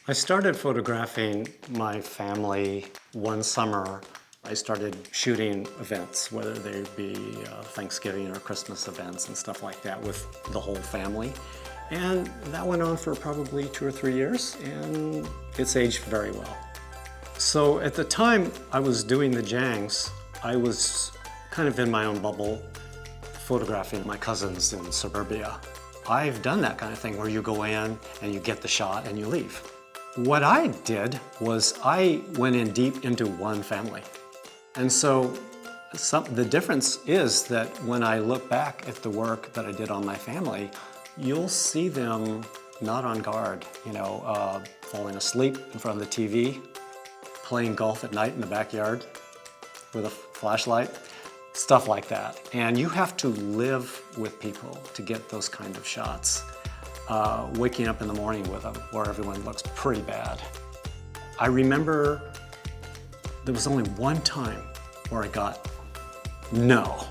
I started photographing my family one summer. I started shooting events, whether they be Thanksgiving or Christmas events and stuff like that with the whole family. And that went on for probably 2 or 3 years, and it's aged very well. So at the time I was doing the Jangs, I was kind of in my own bubble, photographing my cousins in suburbia. I've done that kind of thing where you go in and you get the shot and you leave. What I did was I went in deep into one family. And so the difference is that when I look back at the work that I did on my family, you'll see them not on guard, falling asleep in front of the TV, playing golf at night in the backyard with a flashlight, stuff like that. And you have to live with people to get those kind of shots. Waking up in the morning with them where everyone looks pretty bad. I remember there was only one time where I got no.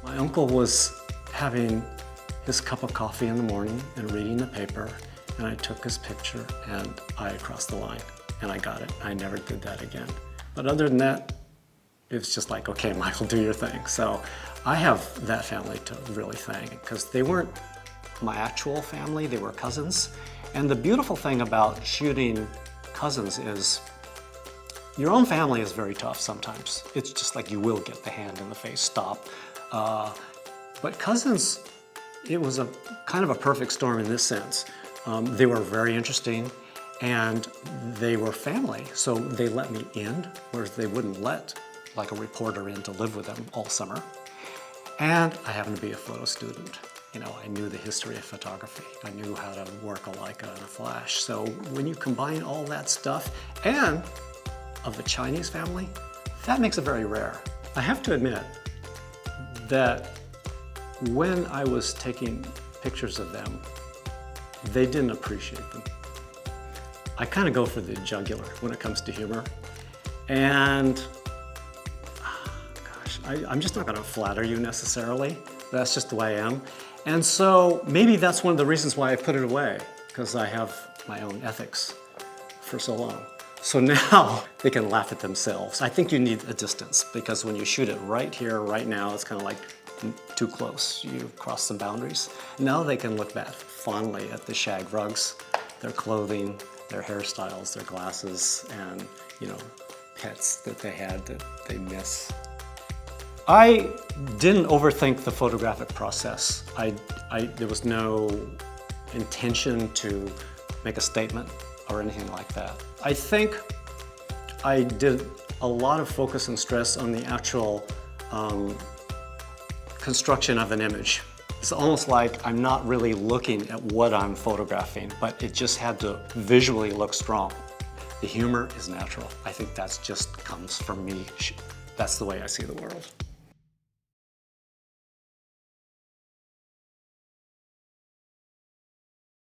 My uncle was having his cup of coffee in the morning and reading the paper, and I took his picture and I crossed the line and I got it. I never did that again. But other than that, it was just like, okay, Michael, do your thing. So I have that family to really thank because they weren't my actual family, they were cousins. And the beautiful thing about shooting cousins is your own family is very tough sometimes. It's just like you will get the hand in the face, stop. But cousins, it was a kind of a perfect storm in this sense. They were very interesting and they were family. So they let me in, whereas they wouldn't let like a reporter in to live with them all summer. And I happened to be a photo student. I knew the history of photography. I knew how to work a Leica and a flash. So when you combine all that stuff and of the Chinese family, that makes it very rare. I have to admit that when I was taking pictures of them, they didn't appreciate them. I kind of go for the jugular when it comes to humor. And I'm just not going to flatter you necessarily. That's just the way I am. And so maybe that's one of the reasons why I put it away, because I have my own ethics for so long. So now they can laugh at themselves. I think you need a distance because when you shoot it right here, right now, it's kind of like too close. You cross some boundaries. Now they can look back fondly at the shag rugs, their clothing, their hairstyles, their glasses, and pets that they had that they miss. I didn't overthink the photographic process. There was no intention to make a statement or anything like that. I think I did a lot of focus and stress on the actual construction of an image. It's almost like I'm not really looking at what I'm photographing, but it just had to visually look strong. The humor is natural. I think that's just comes from me. That's the way I see the world.